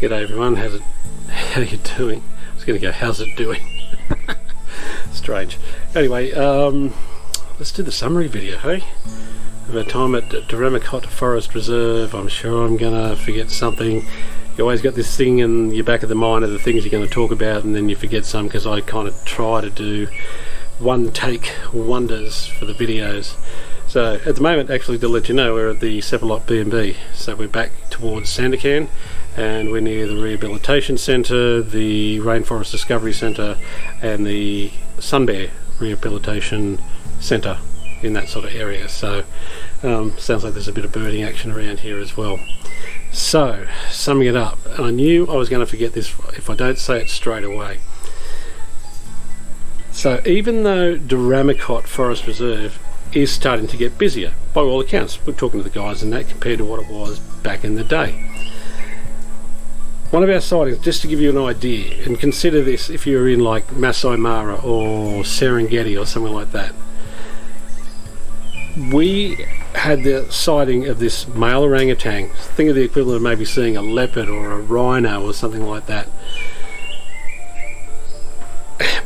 G'day everyone, how you doing? I was going to go, how's it doing? Strange. Anyway, let's do the summary video, hey? Of our time at Deramakot Forest Reserve. I'm sure I'm going to forget something. You always got this thing in your back of the mind of the things you're going to talk about, and then you forget some, because I kind of try to do one take wonders for the videos. So at the moment, actually, to let you know, we're at the Cephalot B&B. So we're back towards Sandakan, and we're near the Rehabilitation Centre, the Rainforest Discovery Centre, and the Sun Bear Rehabilitation Centre, in that sort of area. So sounds like there's a bit of birding action around here as well. So summing it up, and I knew I was going to forget this if I don't say it straight away. So even though Deramakot Forest Reserve is starting to get busier, by all accounts, we're talking to the guys in that, compared to what it was back in the day. One of our sightings, just to give you an idea, and consider this if you're in like Masai Mara or Serengeti or something like that, we had the sighting of this male orangutan. Think of the equivalent of maybe seeing a leopard or a rhino or something like that.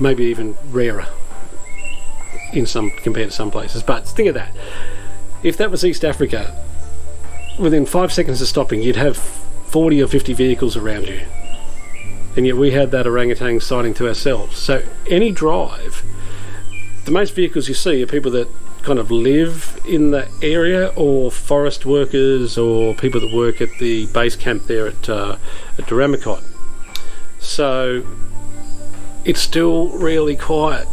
Maybe even rarer in some, compared to some places. But think of that. If that was East Africa, within 5 seconds of stopping, you'd have 40 or 50 vehicles around you. And yet we had that orangutan sighting to ourselves. So any drive, the most vehicles you see are people that kind of live in the area, or forest workers, or people that work at the base camp there at Deramakot. So it's still really quiet.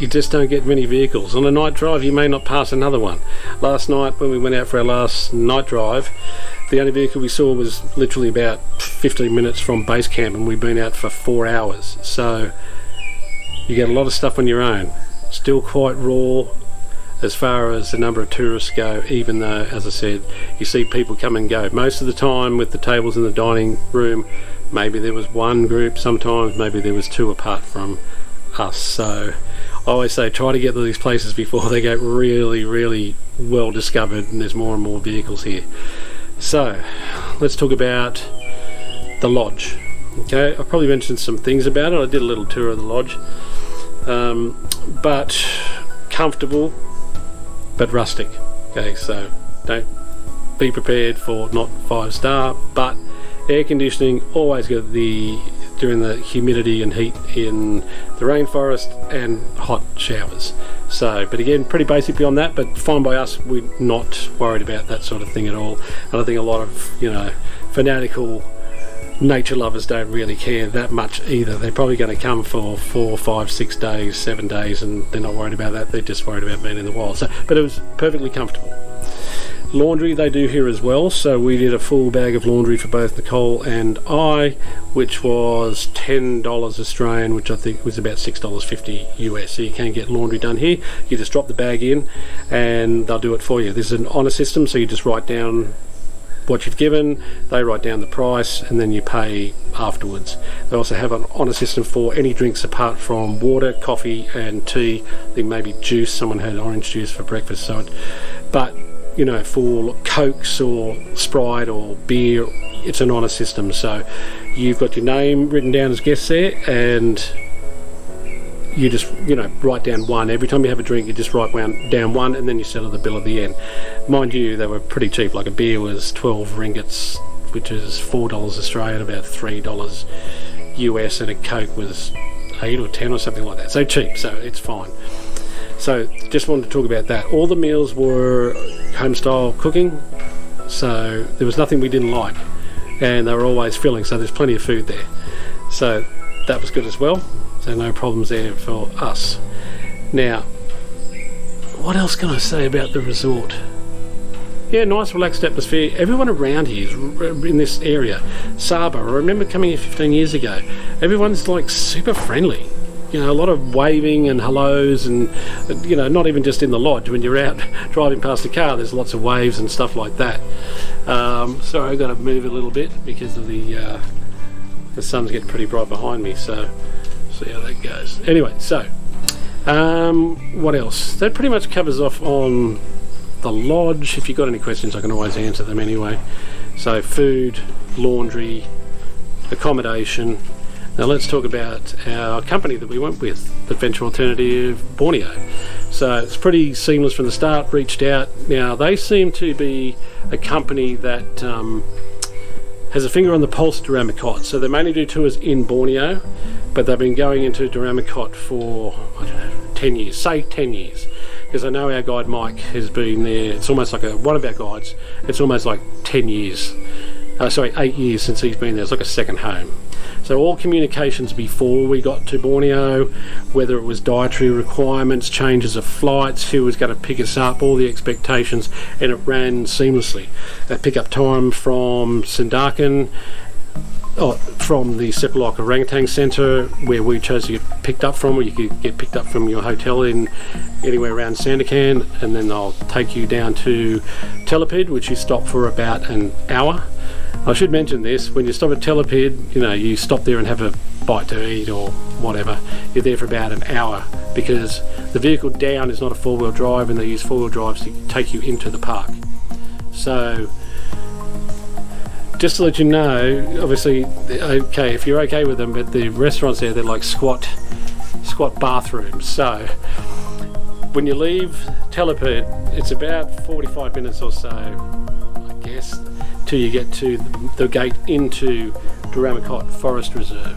You just don't get many vehicles. On a night drive you may not pass another one. Last night when we went out for our last night drive, the only vehicle we saw was literally about 15 minutes from base camp, and we've been out for 4 hours. So you get a lot of stuff on your own. Still quite raw as far as the number of tourists go, even though, as I said, you see people come and go. Most of the time with the tables in the dining room, maybe there was one group, sometimes maybe there was two apart from us. So I always say try to get to these places before they get really well discovered and there's more and more vehicles here. So let's talk about the lodge. Okay, I probably mentioned some things about it. I did a little tour of the lodge, but comfortable but rustic. Okay, so don't be prepared for not 5-star, but air conditioning, always got the during the humidity and heat in the rainforest, and hot showers. So, but again, pretty basic beyond that, but fine by us. We're not worried about that sort of thing at all. And I think a lot of, fanatical nature lovers don't really care that much either. They're probably going to come for 4, 5, 6 days, 7 days, and they're not worried about that. They're just worried about being in the wild. So, but it was perfectly comfortable. Laundry they do here as well, so we did a full bag of laundry for both Nicole and I, which was $10 Australian, which I think was about $6.50 US. So you can get laundry done here. You just drop the bag in and they'll do it for you. This is an honour system, so you just write down what you've given, they write down the price, and then you pay afterwards. They also have an honour system for any drinks apart from water, coffee and tea. I think maybe juice, someone had orange juice for breakfast. So but for Cokes or Sprite or beer, it's an honour system. So you've got your name written down as guests there, and you just write down one. Every time you have a drink, you just write down one, and then you settle the bill at the end. Mind you, they were pretty cheap. Like a beer was 12 ringgits, which is $4 Australian, about $3 US, and a Coke was 8 or 10 or something like that. So cheap, so it's fine. So just wanted to talk about that. All the meals were home style cooking, so there was nothing we didn't like, and they were always filling, so there's plenty of food there. So that was good as well. So no problems there for us. Now, what else can I say about the resort? Yeah, nice relaxed atmosphere. Everyone around here is in this area. Saba, I remember coming here 15 years ago. Everyone's like super friendly. A lot of waving and hellos, and not even just in the lodge. When you're out driving past the car, there's lots of waves and stuff like that. Sorry, I've got to move a little bit because of the sun's getting pretty bright behind me, so see how that goes. Anyway, so what else? That pretty much covers off on the lodge. If you've got any questions, I can always answer them anyway. So food, laundry, accommodation. Now let's talk about our company that we went with, Adventure Alternative Borneo. So it's pretty seamless from the start, reached out. Now they seem to be a company that has a finger on the pulse of Deramakot. So they mainly do tours in Borneo, but they've been going into Deramakot for, I don't know, 10 years, say 10 years. Because I know our guide Mike has been there, it's almost like one of our guides, it's almost like 10 years, 8 years since he's been there. It's like a second home. So all communications before we got to Borneo, whether it was dietary requirements, changes of flights, who was going to pick us up, all the expectations, and it ran seamlessly. Pick-up time from Sandakan, from the Sepulok Orangutan Centre, where we chose to get picked up from, or you could get picked up from your hotel in anywhere around Sandakan, and then they'll take you down to Telepid, which you stop for about an hour. I should mention this, when you stop at Telepid, you stop there and have a bite to eat or whatever. You're there for about an hour, because the vehicle down is not a four-wheel drive, and they use four-wheel drives to take you into the park. So just to let you know, obviously, okay, if you're okay with them, but the restaurants there, they're like squat bathrooms. So when you leave Telepid, it's about 45 minutes or so, I guess, till you get to the gate into Deramakot Forest Reserve.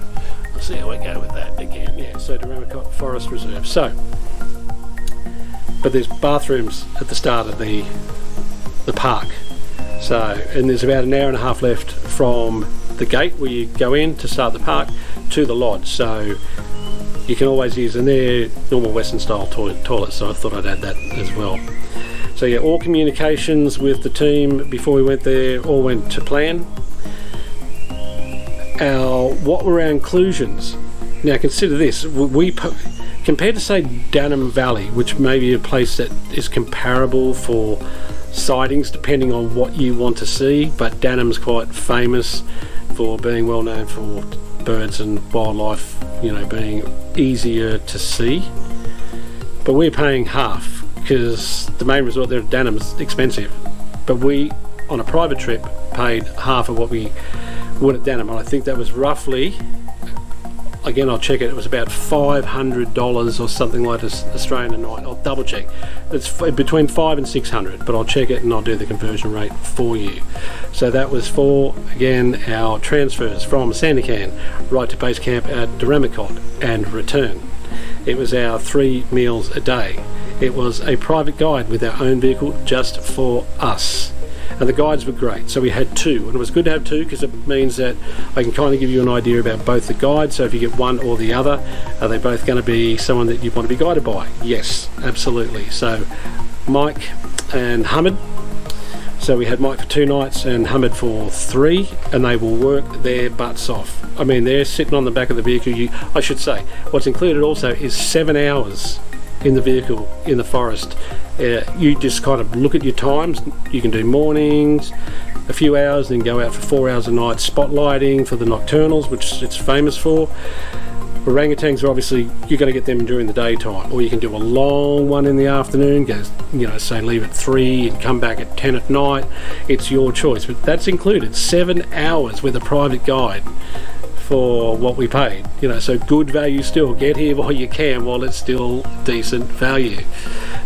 Let's see how I go with that again. Yeah, so Deramakot Forest Reserve. So, but there's bathrooms at the start of the park. So, and there's about an hour and a half left from the gate where you go in to start the park to the lodge. So you can always use, and they're normal Western style toilets, so I thought I'd add that as well. So yeah, all communications with the team before we went there all went to plan. What were our inclusions? Now consider this, we compared to say Danam Valley, which may be a place that is comparable for sightings depending on what you want to see, but Danam's quite famous for being well known for birds and wildlife, being easier to see. But we're paying half, because the main resort there at Danam's expensive, but we on a private trip paid half of what we would at Danam, and I think that was roughly, again I'll check it, it was about $500 or something like this Australian a night. I'll double check, it's between $500 and $600, but I'll check it and I'll do the conversion rate for you. So that was for, again, our transfers from Sandakan right to base camp at Deramakot and return. It was our 3 meals a day. It was a private guide with our own vehicle just for us. And the guides were great. So we had 2, and it was good to have 2 because it means that I can kind of give you an idea about both the guides. So if you get one or the other, are they both going to be someone that you want to be guided by? Yes, absolutely. So Mike and Hamid. So we had Mike for 2 nights and Hamid for 3, and they will work their butts off. I mean, they're sitting on the back of the vehicle. I should say, what's included also is 7 hours in the vehicle in the forest. You just kind of look at your times. You can do mornings, a few hours, then go out for 4 hours a night spotlighting for the nocturnals, which it's famous for. Orangutans are obviously, you're going to get them during the daytime, or you can do a long one in the afternoon, go, say leave at 3 and come back at 10 at night. It's your choice, but that's included 7 hours with a private guide for what we paid. So good value still. Get here while you can, while it's still decent value.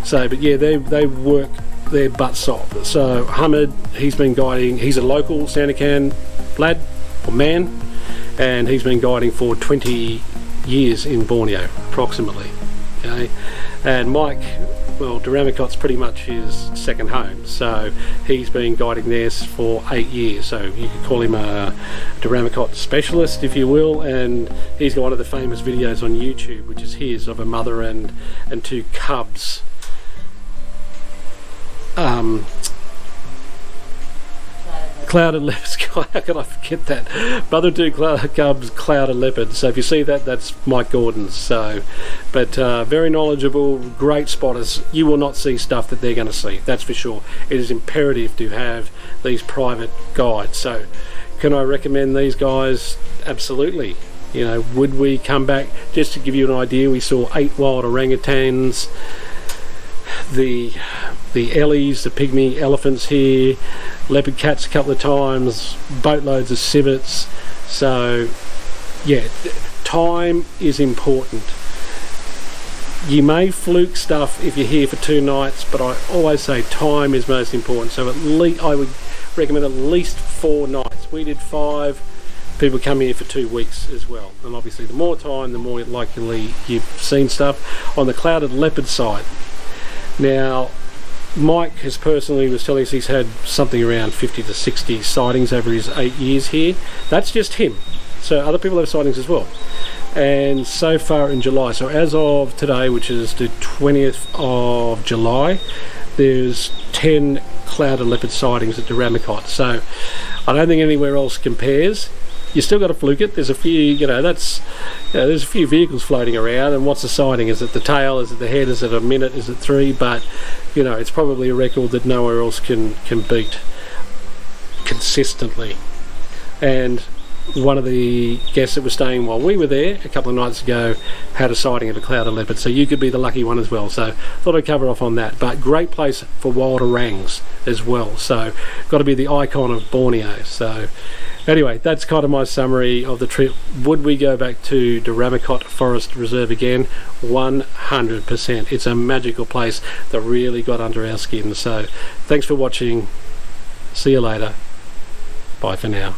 So, but yeah, they work their butts off. So Hamid, he's been guiding, he's a local Sandakan lad or man, and he's been guiding for 20 years in Borneo approximately. Okay, and Mike, well, Deramakot's pretty much his second home, so he's been guiding there for 8 years, so you could call him a Deramakot specialist, if you will. And he's got one of the famous videos on YouTube, which is his, of a mother and 2 cubs. Clouded leopards. How can I forget that? Mother and 2 cubs, clouded leopards. So if you see that, that's Mike Gordon's. So, but very knowledgeable, great spotters. You will not see stuff that they're going to see. That's for sure. It is imperative to have these private guides. So, can I recommend these guys? Absolutely. Would we come back? Just to give you an idea, we saw 8 wild orangutans. The ellies, the pygmy elephants here, leopard cats a couple of times, boatloads of civets. So yeah, time is important. You may fluke stuff if you're here for 2 nights, but I always say time is most important. So at least I would recommend at least 4 nights. We did 5. People come here for 2 weeks as well, and obviously the more time, the more likely you've seen stuff. On the clouded leopard side, now Mike has personally was telling us he's had something around 50 to 60 sightings over his 8 years here. That's just him. So other people have sightings as well. And so far in July, so as of today, which is the 20th of July, there's 10 clouded leopard sightings at Deramakot. So I don't think anywhere else compares. You still got to fluke it. There's a few, there's a few vehicles floating around, and what's the sighting? Is it the tail? Is it the head? Is it a minute? Is it 3? But it's probably a record that nowhere else can beat consistently. And one of the guests that was staying while we were there a couple of nights ago had a sighting of a clouded leopard, so you could be the lucky one as well. So thought I'd cover off on that. But great place for wild orangs as well, so got to be the icon of Borneo. So anyway, that's kind of my summary of the trip. Would we go back to Deramakot Forest Reserve again? 100%. It's a magical place that really got under our skin. So thanks for watching. See you later. Bye for now.